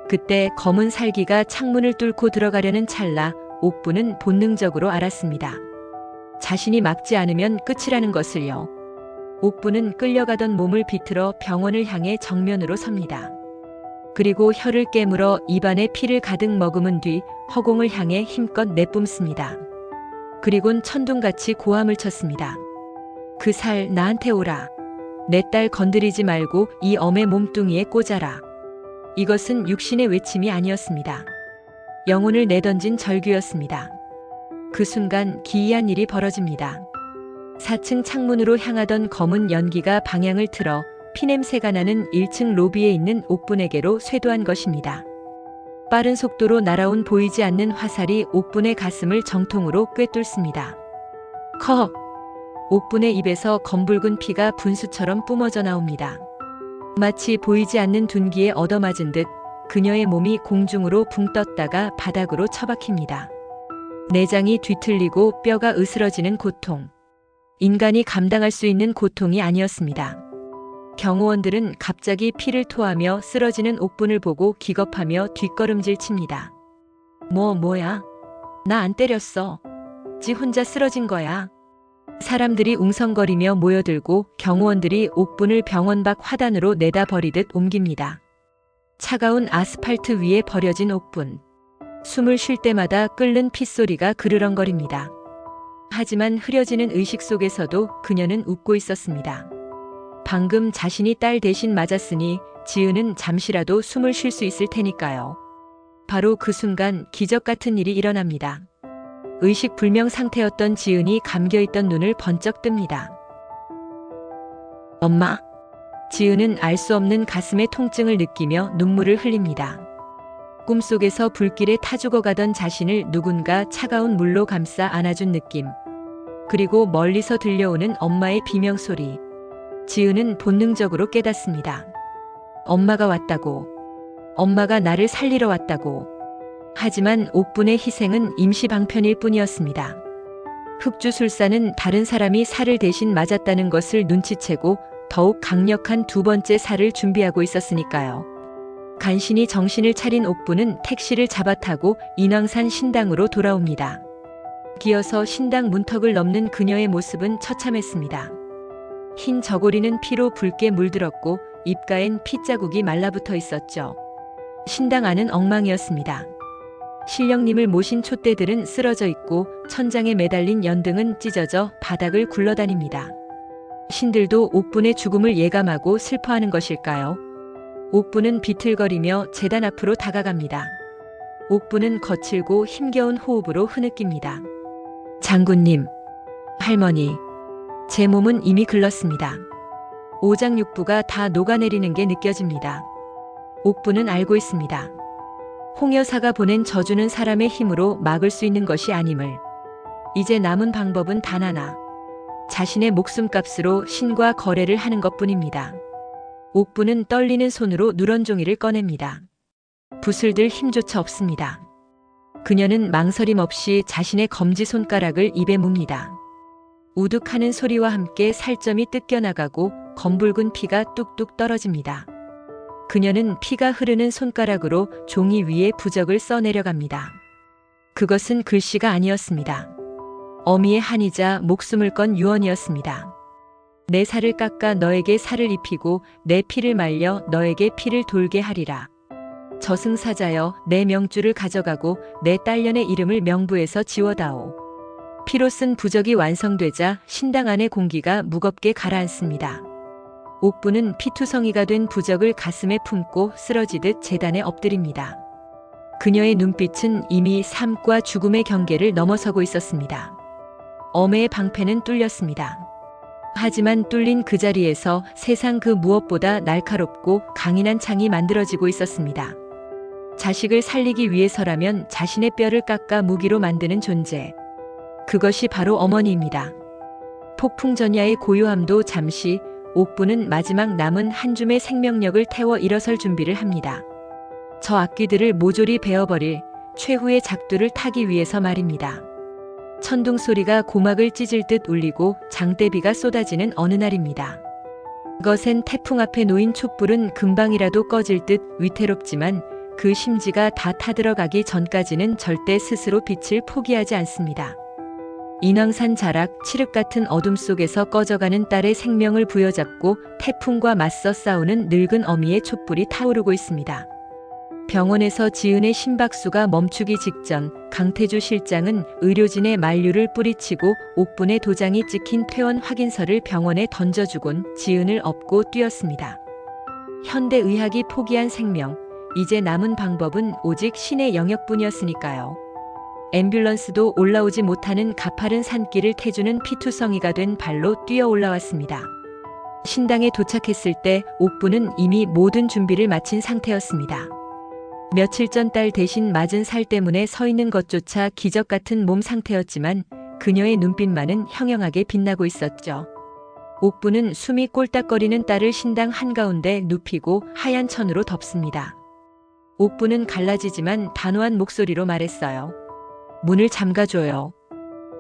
그때 검은 살기가 창문을 뚫고 들어가려는 찰나 옥분은 본능적으로 알았습니다. 자신이 막지 않으면 끝이라는 것을요. 옥분은 끌려가던 몸을 비틀어 병원을 향해 정면으로 섭니다. 그리고 혀를 깨물어 입안에 피를 가득 머금은 뒤 허공을 향해 힘껏 내뿜습니다. 그리곤 천둥같이 고함을 쳤습니다. 그 살 나한테 오라. 내 딸 건드리지 말고 이 엄의 몸뚱이에 꽂아라. 이것은 육신의 외침이 아니었습니다. 영혼을 내던진 절규였습니다. 그 순간 기이한 일이 벌어집니다. 4층 창문으로 향하던 검은 연기가 방향을 틀어 피냄새가 나는 1층 로비에 있는 옥분에게로 쇄도한 것입니다. 빠른 속도로 날아온 보이지 않는 화살이 옥분의 가슴을 정통으로 꿰뚫습니다. 컥! 옥분의 입에서 검붉은 피가 분수처럼 뿜어져 나옵니다. 마치 보이지 않는 둔기에 얻어맞은 듯 그녀의 몸이 공중으로 붕 떴다가 바닥으로 처박힙니다. 내장이 뒤틀리고 뼈가 으스러지는 고통. 인간이 감당할 수 있는 고통이 아니었습니다. 경호원들은 갑자기 피를 토하며 쓰러지는 옥분을 보고 기겁하며 뒷걸음질 칩니다. 뭐야? 나 안 때렸어. 지 혼자 쓰러진 거야. 사람들이 웅성거리며 모여들고 경호원들이 옥분을 병원 밖 화단으로 내다 버리듯 옮깁니다. 차가운 아스팔트 위에 버려진 옥분. 숨을 쉴 때마다 끓는 핏소리가 그르렁거립니다. 하지만 흐려지는 의식 속에서도 그녀는 웃고 있었습니다. 방금 자신이 딸 대신 맞았으니 지은은 잠시라도 숨을 쉴 수 있을 테니까요. 바로 그 순간 기적 같은 일이 일어납니다. 의식 불명 상태였던 지은이 감겨있던 눈을 번쩍 뜹니다. 엄마. 지은은 알 수 없는 가슴의 통증을 느끼며 눈물을 흘립니다. 꿈속에서 불길에 타 죽어가던 자신을 누군가 차가운 물로 감싸 안아준 느낌. 그리고 멀리서 들려오는 엄마의 비명소리. 지은은 본능적으로 깨닫습니다. 엄마가 왔다고. 엄마가 나를 살리러 왔다고. 하지만 옥분의 희생은 임시 방편일 뿐이었습니다. 흑주술사는 다른 사람이 살을 대신 맞았다는 것을 눈치채고 더욱 강력한 두 번째 살을 준비하고 있었으니까요. 간신히 정신을 차린 옥분은 택시를 잡아타고 인왕산 신당으로 돌아옵니다. 기어서 신당 문턱을 넘는 그녀의 모습은 처참했습니다. 흰 저고리는 피로 붉게 물들었고 입가엔 핏자국이 말라붙어 있었죠. 신당 안은 엉망이었습니다. 신령님을 모신 촛대들은 쓰러져 있고 천장에 매달린 연등은 찢어져 바닥을 굴러다닙니다. 신들도 옥분의 죽음을 예감하고 슬퍼하는 것일까요? 옥분은 비틀거리며 제단 앞으로 다가갑니다. 옥분은 거칠고 힘겨운 호흡으로 흐느낍니다. 장군님, 할머니, 제 몸은 이미 글렀습니다. 오장육부가 다 녹아내리는 게 느껴집니다. 옥분은 알고 있습니다. 홍여사가 보낸 저주는 사람의 힘으로 막을 수 있는 것이 아님을. 이제 남은 방법은 단 하나. 자신의 목숨값으로 신과 거래를 하는 것뿐입니다. 옥분은 떨리는 손으로 누런 종이를 꺼냅니다. 붓을 들 힘조차 없습니다. 그녀는 망설임 없이 자신의 검지손가락을 입에 뭅니다. 우득하는 소리와 함께 살점이 뜯겨나가고 검붉은 피가 뚝뚝 떨어집니다. 그녀는 피가 흐르는 손가락으로 종이 위에 부적을 써내려갑니다. 그것은 글씨가 아니었습니다. 어미의 한이자 목숨을 건 유언이었습니다. 내 살을 깎아 너에게 살을 입히고 내 피를 말려 너에게 피를 돌게 하리라. 저승사자여, 내 명주를 가져가고 내 딸년의 이름을 명부에서 지워다오. 피로 쓴 부적이 완성되자 신당 안의 공기가 무겁게 가라앉습니다. 옥분은 피투성이가 된 부적을 가슴에 품고 쓰러지듯 제단에 엎드립니다. 그녀의 눈빛은 이미 삶과 죽음의 경계를 넘어서고 있었습니다. 어매의 방패는 뚫렸습니다. 하지만 뚫린 그 자리에서 세상 그 무엇보다 날카롭고 강인한 창이 만들어지고 있었습니다. 자식을 살리기 위해서라면 자신의 뼈를 깎아 무기로 만드는 존재. 그것이 바로 어머니입니다. 폭풍전야의 고요함도 잠시, 옥분은 마지막 남은 한 줌의 생명력을 태워 일어설 준비를 합니다. 저 악귀들을 모조리 베어버릴 최후의 작두를 타기 위해서 말입니다. 천둥 소리가 고막을 찢을 듯 울리고 장대비가 쏟아지는 어느 날입니다. 거센 태풍 앞에 놓인 촛불은 금방이라도 꺼질 듯 위태롭지만 그 심지가 다 타들어가기 전까지는 절대 스스로 빛을 포기하지 않습니다. 인왕산 자락, 칠흑 같은 어둠 속에서 꺼져가는 딸의 생명을 부여잡고 태풍과 맞서 싸우는 늙은 어미의 촛불이 타오르고 있습니다. 병원에서 지은의 심박수가 멈추기 직전 강태주 실장은 의료진의 만류를 뿌리치고 옥분의 도장이 찍힌 퇴원 확인서를 병원에 던져주곤 지은을 업고 뛰었습니다. 현대의학이 포기한 생명, 이제 남은 방법은 오직 신의 영역뿐이었으니까요. 앰뷸런스도 올라오지 못하는 가파른 산길을 태주는 피투성이가 된 발로 뛰어 올라왔습니다. 신당에 도착했을 때 옥분은 이미 모든 준비를 마친 상태였습니다. 며칠 전 딸 대신 맞은 살 때문에 서 있는 것조차 기적 같은 몸 상태였지만 그녀의 눈빛만은 형형하게 빛나고 있었죠. 옥분은 숨이 꼴딱거리는 딸을 신당 한가운데 눕히고 하얀 천으로 덮습니다. 옥분은 갈라지지만 단호한 목소리로 말했어요. 문을 잠가줘요.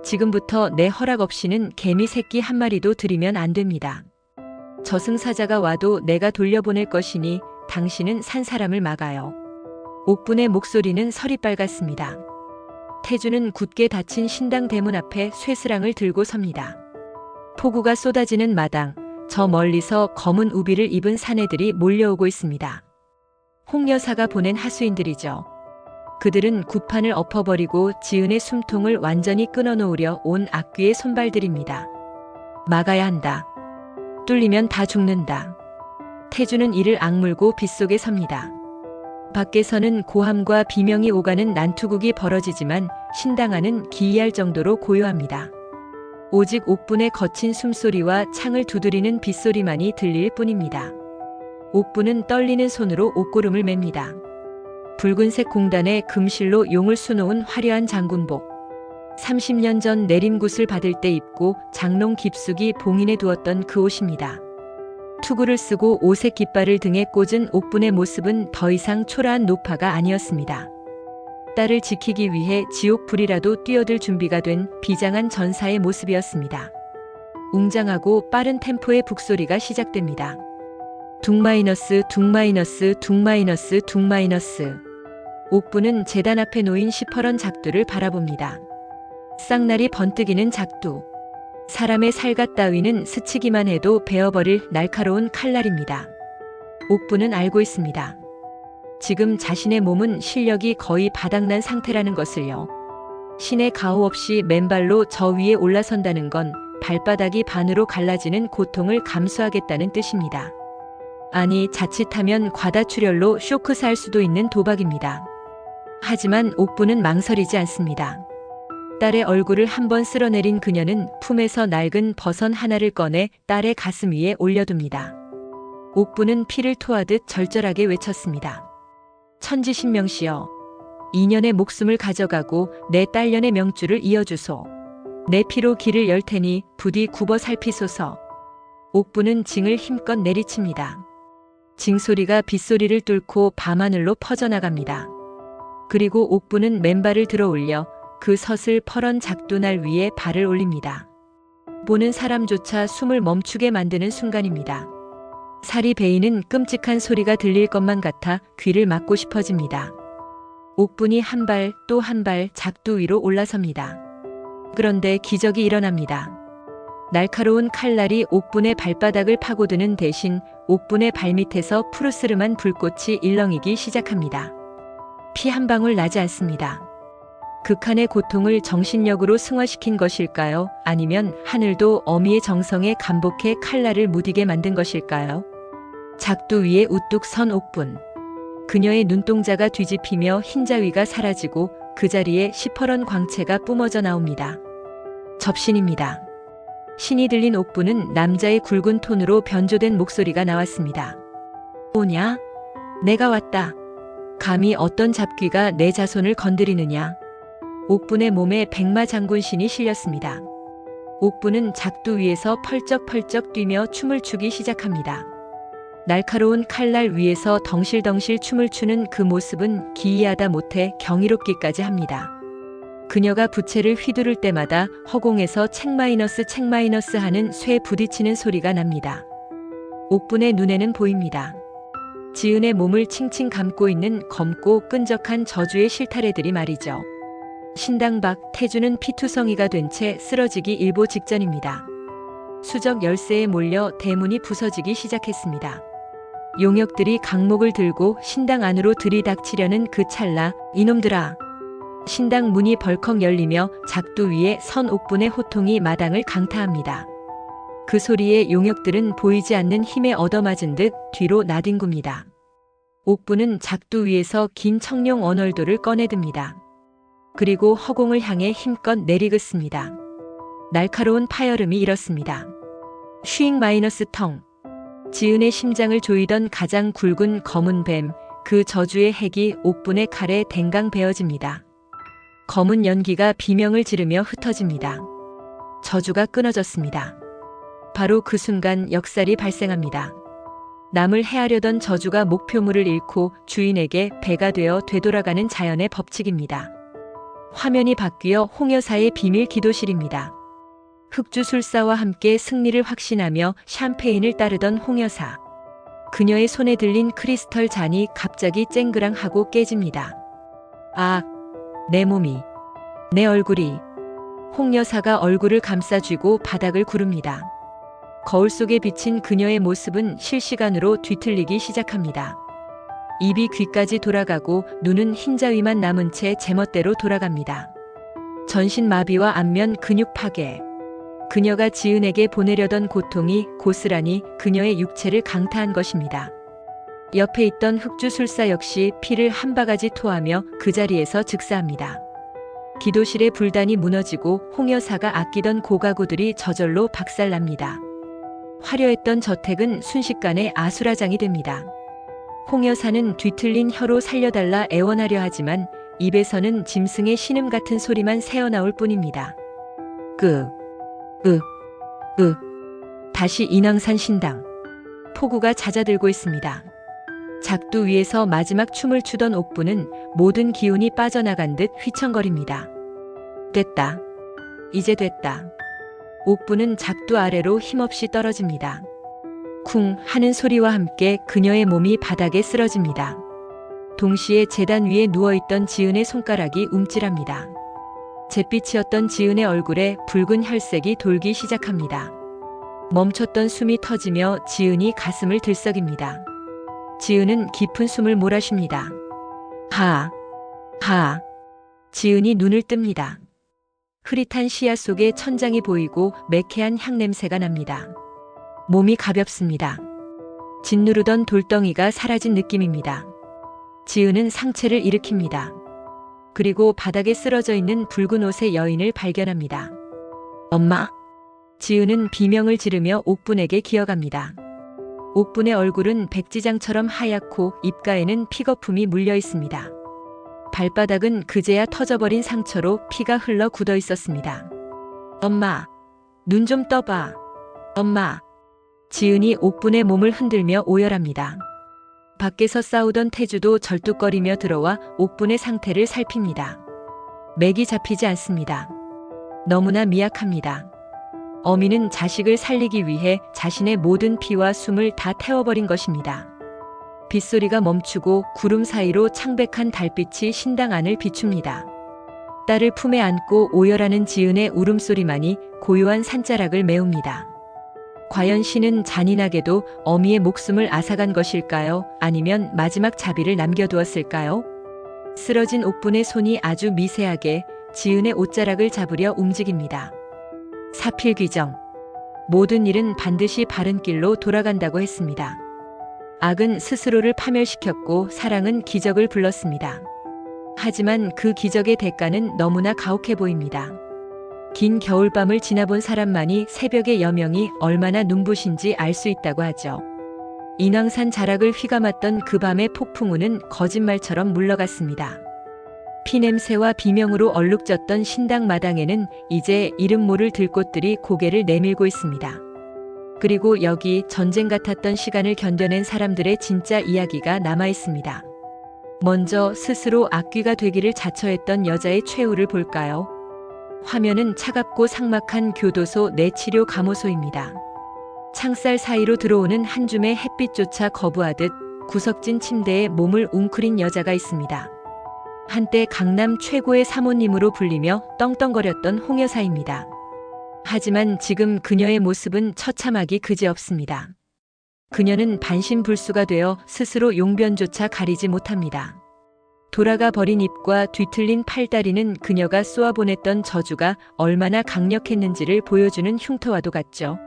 지금부터 내 허락 없이는 개미 새끼 한 마리도 들이면 안 됩니다. 저승사자가 와도 내가 돌려보낼 것이니 당신은 산 사람을 막아요. 옥분의 목소리는 설이 빨갛습니다. 태주는 굳게 닫힌 신당 대문 앞에 쇠스랑을 들고 섭니다. 폭우가 쏟아지는 마당, 저 멀리서 검은 우비를 입은 사내들이 몰려오고 있습니다. 홍여사가 보낸 하수인들이죠. 그들은 구판을 엎어버리고 지은의 숨통을 완전히 끊어놓으려 온 악귀의 손발들입니다. 막아야 한다. 뚫리면 다 죽는다. 태주는 이를 악물고 빗속에 섭니다. 밖에서는 고함과 비명이 오가는 난투극이 벌어지지만 신당 안은 기이할 정도로 고요합니다. 오직 옥분의 거친 숨소리와 창을 두드리는 빗소리만이 들릴 뿐입니다. 옥분은 떨리는 손으로 옥구름을 맵니다. 붉은색 공단에 금실로 용을 수놓은 화려한 장군복. 30년 전 내림굿을 받을 때 입고 장롱 깊숙이 봉인해 두었던 그 옷입니다. 투구를 쓰고 오색 깃발을 등에 꽂은 옥분의 모습은 더 이상 초라한 노파가 아니었습니다. 딸을 지키기 위해 지옥불이라도 뛰어들 준비가 된 비장한 전사의 모습이었습니다. 웅장하고 빠른 템포의 북소리가 시작됩니다. 둥마이너스 둥마이너스 둥마이너스 둥마이너스. 옥분은 제단 앞에 놓인 시퍼런 작두를 바라봅니다. 쌍날이 번뜩이는 작두. 사람의 살갗 따위는 스치기만 해도 베어버릴 날카로운 칼날입니다. 옥부는 알고 있습니다. 지금 자신의 몸은 실력이 거의 바닥난 상태라는 것을요. 신의 가호 없이 맨발로 저 위에 올라선다는 건 발바닥이 반으로 갈라지는 고통을 감수하겠다는 뜻입니다. 아니, 자칫하면 과다출혈로 쇼크살 수도 있는 도박입니다. 하지만 옥부는 망설이지 않습니다. 딸의 얼굴을 한번 쓸어내린 그녀는 품에서 낡은 버선 하나를 꺼내 딸의 가슴 위에 올려둡니다. 옥부는 피를 토하듯 절절하게 외쳤습니다. 천지신명시여, 이년의 목숨을 가져가고 내 딸년의 명줄을 이어주소. 내 피로 길을 열 테니 부디 굽어 살피소서. 옥부는 징을 힘껏 내리칩니다. 징소리가 빗소리를 뚫고 밤하늘로 퍼져나갑니다. 그리고 옥부는 맨발을 들어 올려 그 서슬 퍼런 작두날 위에 발을 올립니다. 보는 사람조차 숨을 멈추게 만드는 순간입니다. 살이 베이는 끔찍한 소리가 들릴 것만 같아 귀를 막고 싶어집니다. 옥분이 한 발 또 한 발 작두 위로 올라섭니다. 그런데 기적이 일어납니다. 날카로운 칼날이 옥분의 발바닥을 파고드는 대신 옥분의 발밑에서 푸르스름한 불꽃이 일렁이기 시작합니다. 피 한 방울 나지 않습니다. 극한의 고통을 정신력으로 승화시킨 것일까요? 아니면 하늘도 어미의 정성에 감복해 칼날을 무디게 만든 것일까요? 작두 위에 우뚝 선 옥분. 그녀의 눈동자가 뒤집히며 흰자위가 사라지고 그 자리에 시퍼런 광채가 뿜어져 나옵니다. 접신입니다. 신이 들린 옥분은 남자의 굵은 톤으로 변조된 목소리가 나왔습니다. 오냐? 내가 왔다. 감히 어떤 잡귀가 내 자손을 건드리느냐? 옥분의 몸에 백마 장군신이 실렸습니다. 옥분은 작두 위에서 펄쩍펄쩍 뛰며 춤을 추기 시작합니다. 날카로운 칼날 위에서 덩실덩실 춤을 추는 그 모습은 기이하다 못해 경이롭기까지 합니다. 그녀가 부채를 휘두를 때마다 허공에서 책 마이너스 하는 쇠 부딪히는 소리가 납니다. 옥분의 눈에는 보입니다. 지은의 몸을 칭칭 감고 있는 검고 끈적한 저주의 실타래들이 말이죠. 신당 밖 태주는 피투성이가 된 채 쓰러지기 일보 직전입니다. 수적 열쇠에 몰려 대문이 부서지기 시작했습니다. 용역들이 강목을 들고 신당 안으로 들이닥치려는 그 찰나, 이놈들아! 신당 문이 벌컥 열리며 작두 위에 선 옥분의 호통이 마당을 강타합니다. 그 소리에 용역들은 보이지 않는 힘에 얻어맞은 듯 뒤로 나뒹굽니다. 옥분은 작두 위에서 긴 청룡 언얼도를 꺼내듭니다. 그리고 허공을 향해 힘껏 내리긋습니다. 날카로운 파열음이 일었습니다. 슈잉 마이너스 텅. 지은의 심장을 조이던 가장 굵은 검은 뱀, 그 저주의 핵이 옥분의 칼에 댕강 베어집니다. 검은 연기가 비명을 지르며 흩어집니다. 저주가 끊어졌습니다. 바로 그 순간 역살이 발생합니다. 남을 해하려던 저주가 목표물을 잃고 주인에게 배가 되어 되돌아가는 자연의 법칙입니다. 화면이 바뀌어 홍여사의 비밀 기도실입니다. 흑주술사와 함께 승리를 확신하며 샴페인을 따르던 홍여사. 그녀의 손에 들린 크리스털 잔이 갑자기 쨍그랑하고 깨집니다. 아, 내 몸이, 내 얼굴이. 홍여사가 얼굴을 감싸쥐고 바닥을 구릅니다. 거울 속에 비친 그녀의 모습은 실시간으로 뒤틀리기 시작합니다. 입이 귀까지 돌아가고 눈은 흰자위만 남은 채 제멋대로 돌아갑니다. 전신 마비와 안면 근육 파괴. 그녀가 지은에게 보내려던 고통이 고스란히 그녀의 육체를 강타한 것입니다. 옆에 있던 흑주술사 역시 피를 한 바가지 토하며 그 자리에서 즉사합니다. 기도실의 불단이 무너지고 홍여사가 아끼던 고가구들이 저절로 박살납니다. 화려했던 저택은 순식간에 아수라장이 됩니다. 홍여사는 뒤틀린 혀로 살려달라 애원하려 하지만 입에서는 짐승의 신음 같은 소리만 새어나올 뿐입니다. 다시 인왕산 신당. 폭우가 잦아들고 있습니다. 작두 위에서 마지막 춤을 추던 옥부는 모든 기운이 빠져나간 듯 휘청거립니다. 됐다. 이제 됐다. 옥부는 작두 아래로 힘없이 떨어집니다. 쿵 하는 소리와 함께 그녀의 몸이 바닥에 쓰러집니다. 동시에 제단 위에 누워있던 지은의 손가락이 움찔합니다. 잿빛이었던 지은의 얼굴에 붉은 혈색이 돌기 시작합니다. 멈췄던 숨이 터지며 지은이 가슴을 들썩입니다. 지은은 깊은 숨을 몰아쉽니다. 하, 하. 지은이 눈을 뜹니다. 흐릿한 시야 속에 천장이 보이고 매캐한 향냄새가 납니다. 몸이 가볍습니다. 짓누르던 돌덩이가 사라진 느낌입니다. 지은은 상체를 일으킵니다. 그리고 바닥에 쓰러져 있는 붉은 옷의 여인을 발견합니다. 엄마. 지은은 비명을 지르며 옥분에게 기어갑니다. 옥분의 얼굴은 백지장처럼 하얗고 입가에는 픽거품이 물려 있습니다. 발바닥은 그제야 터져버린 상처로 피가 흘러 굳어 있었습니다. 엄마, 눈 좀 떠봐. 엄마. 지은이 옥분의 몸을 흔들며 오열합니다. 밖에서 싸우던 태주도 절뚝거리며 들어와 옥분의 상태를 살핍니다. 맥이 잡히지 않습니다. 너무나 미약합니다. 어미는 자식을 살리기 위해 자신의 모든 피와 숨을 다 태워버린 것입니다. 빗소리가 멈추고 구름 사이로 창백한 달빛이 신당 안을 비춥니다. 딸을 품에 안고 오열하는 지은의 울음소리만이 고요한 산자락을 메웁니다. 과연 신은 잔인하게도 어미의 목숨을 앗아간 것일까요? 아니면 마지막 자비를 남겨두었을까요? 쓰러진 옥분의 손이 아주 미세하게 지은의 옷자락을 잡으려 움직입니다. 사필귀정. 모든 일은 반드시 바른 길로 돌아간다고 했습니다. 악은 스스로를 파멸시켰고 사랑은 기적을 불렀습니다. 하지만 그 기적의 대가는 너무나 가혹해 보입니다. 긴 겨울밤을 지나본 사람만이 새벽의 여명이 얼마나 눈부신지 알 수 있다고 하죠. 인왕산 자락을 휘감았던 그 밤의 폭풍우는 거짓말처럼 물러갔습니다. 피냄새와 비명으로 얼룩졌던 신당 마당에는 이제 이름 모를 들꽃들이 고개를 내밀고 있습니다. 그리고 여기 전쟁 같았던 시간을 견뎌낸 사람들의 진짜 이야기가 남아 있습니다. 먼저 스스로 악귀가 되기를 자처했던 여자의 최후를 볼까요? 화면은 차갑고 삭막한 교도소 내치료 감호소입니다. 창살 사이로 들어오는 한 줌의 햇빛조차 거부하듯 구석진 침대에 몸을 웅크린 여자가 있습니다. 한때 강남 최고의 사모님으로 불리며 떵떵거렸던 홍 여사입니다. 하지만 지금 그녀의 모습은 처참하기 그지없습니다. 그녀는 반신불수가 되어 스스로 용변조차 가리지 못합니다. 돌아가 버린 입과 뒤틀린 팔다리는 그녀가 쏘아보냈던 저주가 얼마나 강력했는지를 보여주는 흉터와도 같죠.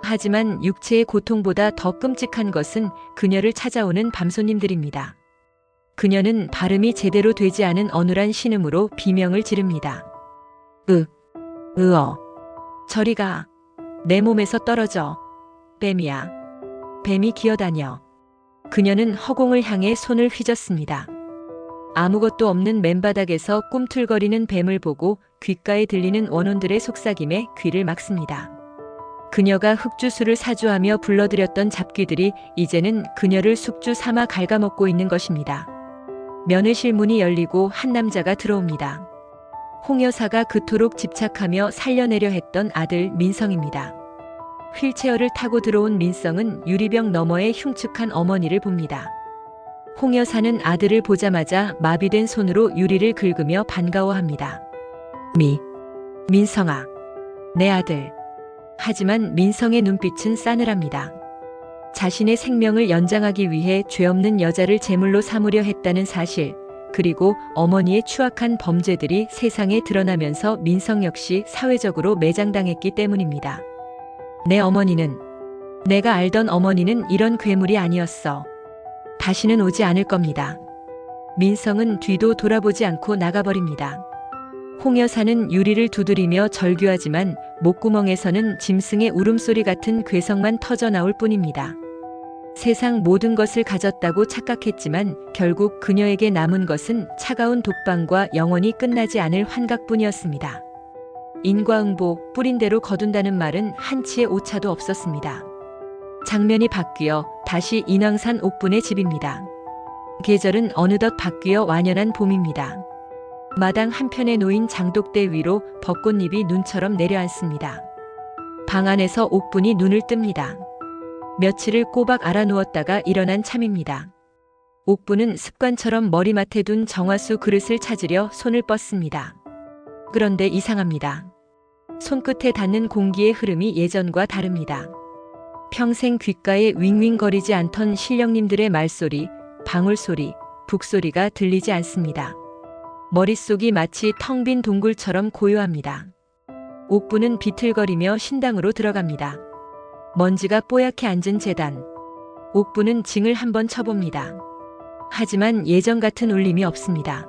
하지만 육체의 고통보다 더 끔찍한 것은 그녀를 찾아오는 밤손님들입니다. 그녀는 발음이 제대로 되지 않은 어눌한 신음으로 비명을 지릅니다. 으어. 저리 가. 내 몸에서 떨어져. 뱀이야. 뱀이 기어다녀. 그녀는 허공을 향해 손을 휘젓습니다. 아무것도 없는 맨바닥에서 꿈틀거리는 뱀을 보고 귓가에 들리는 원혼들의 속삭임에 귀를 막습니다. 그녀가 흑주술을 사주하며 불러들였던 잡귀들이 이제는 그녀를 숙주 삼아 갉아먹고 있는 것입니다. 면회실 문이 열리고 한 남자가 들어옵니다. 홍 여사가 그토록 집착하며 살려내려 했던 아들 민성입니다. 휠체어를 타고 들어온 민성은 유리병 너머에 흉측한 어머니를 봅니다. 홍 여사는 아들을 보자마자 마비된 손으로 유리를 긁으며 반가워합니다. 민성아, 내 아들. 하지만 민성의 눈빛은 싸늘합니다. 자신의 생명을 연장하기 위해 죄 없는 여자를 제물로 삼으려 했다는 사실, 그리고 어머니의 추악한 범죄들이 세상에 드러나면서 민성 역시 사회적으로 매장당했기 때문입니다. 내 어머니는, 내가 알던 어머니는 이런 괴물이 아니었어. 다시는 오지 않을 겁니다. 민성은 뒤도 돌아보지 않고 나가버립니다. 홍 여사는 유리를 두드리며 절규하지만 목구멍에서는 짐승의 울음소리 같은 괴성만 터져나올 뿐입니다. 세상 모든 것을 가졌다고 착각했지만 결국 그녀에게 남은 것은 차가운 독방과 영원히 끝나지 않을 환각뿐이었습니다. 인과응보, 뿌린 대로 거둔다는 말은 한치의 오차도 없었습니다. 장면이 바뀌어 다시 인왕산 옥분의 집입니다. 계절은 어느덧 바뀌어 완연한 봄입니다. 마당 한편에 놓인 장독대 위로 벚꽃잎이 눈처럼 내려앉습니다. 방 안에서 옥분이 눈을 뜹니다. 며칠을 꼬박 알아누웠다가 일어난 참입니다. 옥분은 습관처럼 머리맡에 둔 정화수 그릇을 찾으려 손을 뻗습니다. 그런데 이상합니다. 손끝에 닿는 공기의 흐름이 예전과 다릅니다. 평생 귓가에 윙윙거리지 않던 신령님들의 말소리, 방울소리, 북소리가 들리지 않습니다. 머릿속이 마치 텅 빈 동굴처럼 고요합니다. 옥부는 비틀거리며 신당으로 들어갑니다. 먼지가 뽀얗게 앉은 제단. 옥부는 징을 한번 쳐봅니다. 하지만 예전 같은 울림이 없습니다.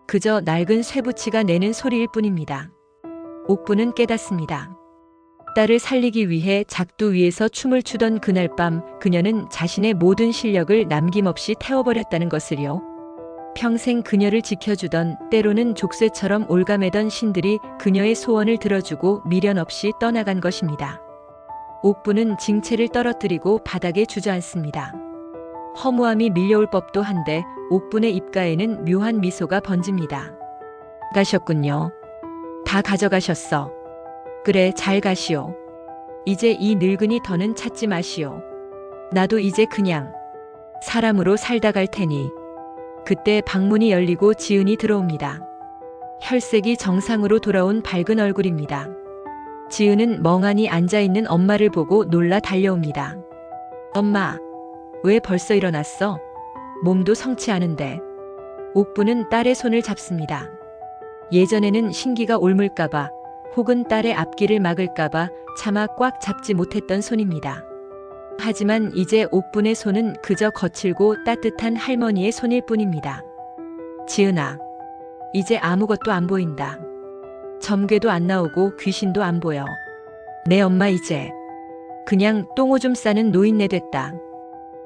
그저 낡은 쇠붙이가 내는 소리일 뿐입니다. 옥부는 깨닫습니다. 딸을 살리기 위해 작두 위에서 춤을 추던 그날 밤 그녀는 자신의 모든 실력을 남김없이 태워버렸다는 것을요. 평생 그녀를 지켜주던 때로는 족쇄처럼 올가매던 신들이 그녀의 소원을 들어주고 미련 없이 떠나간 것입니다. 옥부는 징체를 떨어뜨리고 바닥에 주저앉습니다. 허무함이 밀려올 법도 한데 옥분의 입가에는 묘한 미소가 번집니다. 가셨군요. 다 가져가셨어. 그래, 잘 가시오. 이제 이 늙은이 더는 찾지 마시오. 나도 이제 그냥 사람으로 살다 갈 테니. 그때 방문이 열리고 지은이 들어옵니다. 혈색이 정상으로 돌아온 밝은 얼굴입니다. 지은은 멍하니 앉아있는 엄마를 보고 놀라 달려옵니다. 엄마, 왜 벌써 일어났어? 몸도 성치 않은데. 옥부는 딸의 손을 잡습니다. 예전에는 신기가 옮을까봐 혹은 딸의 앞길을 막을까봐 차마 꽉 잡지 못했던 손입니다. 하지만 이제 옥분의 손은 그저 거칠고 따뜻한 할머니의 손일 뿐입니다. 지은아, 이제 아무것도 안 보인다. 점괘도 안 나오고 귀신도 안 보여. 내 엄마 이제 그냥 똥오줌 싸는 노인네 됐다.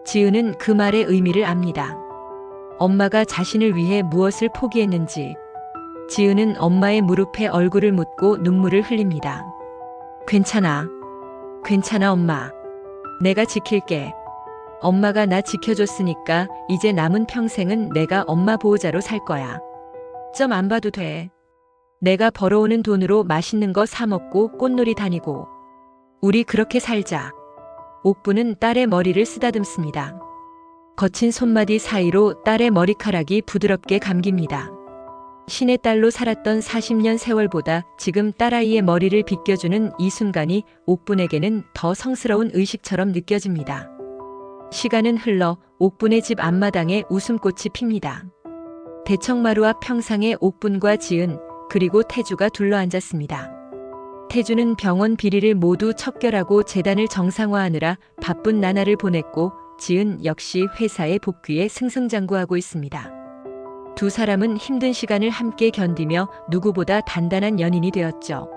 지은은 그 말의 의미를 압니다. 엄마가 자신을 위해 무엇을 포기했는지. 지은은 엄마의 무릎에 얼굴을 묻고 눈물을 흘립니다. 괜찮아. 괜찮아, 엄마. 내가 지킬게. 엄마가 나 지켜줬으니까 이제 남은 평생은 내가 엄마 보호자로 살 거야. 점 안 봐도 돼. 내가 벌어오는 돈으로 맛있는 거 사 먹고 꽃놀이 다니고. 우리 그렇게 살자. 옥부는 딸의 머리를 쓰다듬습니다. 거친 손마디 사이로 딸의 머리카락이 부드럽게 감깁니다. 신의 딸로 살았던 40년 세월보다 지금 딸아이의 머리를 빗겨주는 이 순간이 옥분에게는 더 성스러운 의식처럼 느껴집니다. 시간은 흘러 옥분의 집 앞마당에 웃음꽃이 핍니다. 대청마루 앞 평상에 옥분과 지은 그리고 태주가 둘러앉았습니다. 태주는 병원 비리를 모두 척결하고 재단을 정상화하느라 바쁜 나날을 보냈고 지은 역시 회사의 복귀에 승승장구하고 있습니다. 두 사람은 힘든 시간을 함께 견디며 누구보다 단단한 연인이 되었죠.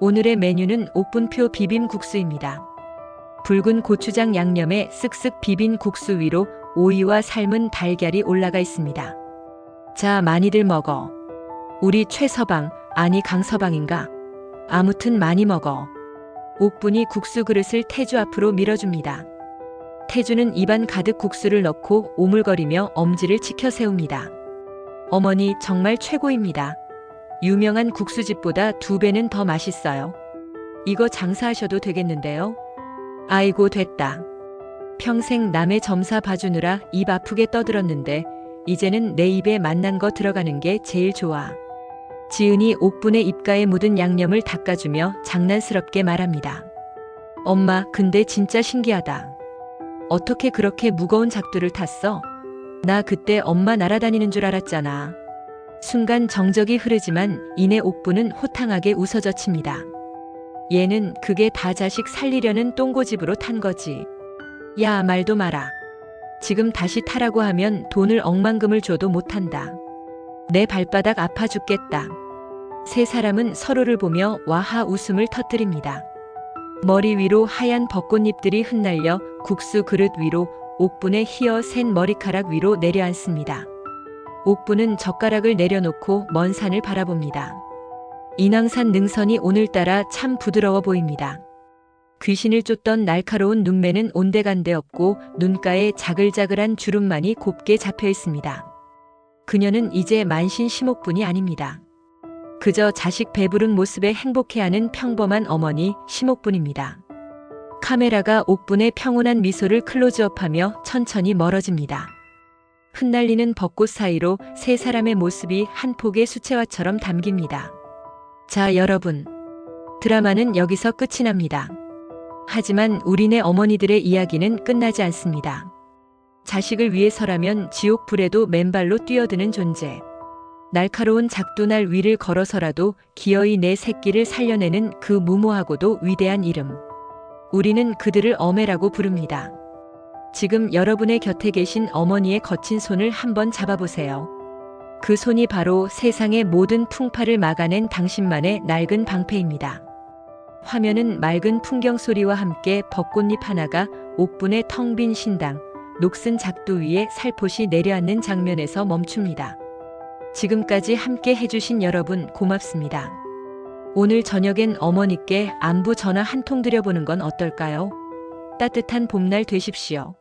오늘의 메뉴는 옥분표 비빔국수입니다. 붉은 고추장 양념에 쓱쓱 비빈 국수 위로 오이와 삶은 달걀이 올라가 있습니다. 자, 많이들 먹어. 우리 최서방, 아니 강서방인가? 아무튼 많이 먹어. 옥분이 국수 그릇을 태주 앞으로 밀어줍니다. 태주는 입안 가득 국수를 넣고 오물거리며 엄지를 치켜 세웁니다. 어머니 정말 최고입니다. 유명한 국수집보다 2배는 더 맛있어요. 이거 장사하셔도 되겠는데요? 아이고 됐다. 평생 남의 점사 봐주느라 입 아프게 떠들었는데 이제는 내 입에 맛난 거 들어가는 게 제일 좋아. 지은이 옥분의 입가에 묻은 양념을 닦아주며 장난스럽게 말합니다. 엄마, 근데 진짜 신기하다. 어떻게 그렇게 무거운 작두를 탔어? 나 그때 엄마 날아다니는 줄 알았잖아. 순간 정적이 흐르지만 이내 옥분은 호탕하게 웃어젖힙니다. 얘는 그게 다 자식 살리려는 똥고집으로 탄 거지. 야, 말도 마라. 지금 다시 타라고 하면 돈을 억만금을 줘도 못 탄다. 내 발바닥 아파 죽겠다. 세 사람은 서로를 보며 와하 웃음을 터뜨립니다. 머리 위로 하얀 벚꽃잎들이 흩날려 국수 그릇 위로 옥분의 희어 센 머리카락 위로 내려앉습니다. 옥분은 젓가락을 내려놓고 먼 산을 바라봅니다. 인왕산 능선이 오늘따라 참 부드러워 보입니다. 귀신을 쫓던 날카로운 눈매는 온데간데 없고 눈가에 자글자글한 주름만이 곱게 잡혀 있습니다. 그녀는 이제 만신 심옥분이 아닙니다. 그저 자식 배부른 모습에 행복해하는 평범한 어머니 심옥분입니다. 카메라가 옥분의 평온한 미소를 클로즈업하며 천천히 멀어집니다. 흩날리는 벚꽃 사이로 세 사람의 모습이 한 폭의 수채화처럼 담깁니다. 자, 여러분. 드라마는 여기서 끝이 납니다. 하지만 우리네 어머니들의 이야기는 끝나지 않습니다. 자식을 위해서라면 지옥불에도 맨발로 뛰어드는 존재. 날카로운 작두날 위를 걸어서라도 기어이 내 새끼를 살려내는 그 무모하고도 위대한 이름. 우리는 그들을 어메라고 부릅니다. 지금 여러분의 곁에 계신 어머니의 거친 손을 한번 잡아보세요. 그 손이 바로 세상의 모든 풍파를 막아낸 당신만의 낡은 방패입니다. 화면은 맑은 풍경 소리와 함께 벚꽃잎 하나가 옥분의 텅 빈 신당, 녹슨 작두 위에 살포시 내려앉는 장면에서 멈춥니다. 지금까지 함께 해주신 여러분 고맙습니다. 오늘 저녁엔 어머니께 안부 전화 한 통 드려보는 건 어떨까요? 따뜻한 봄날 되십시오.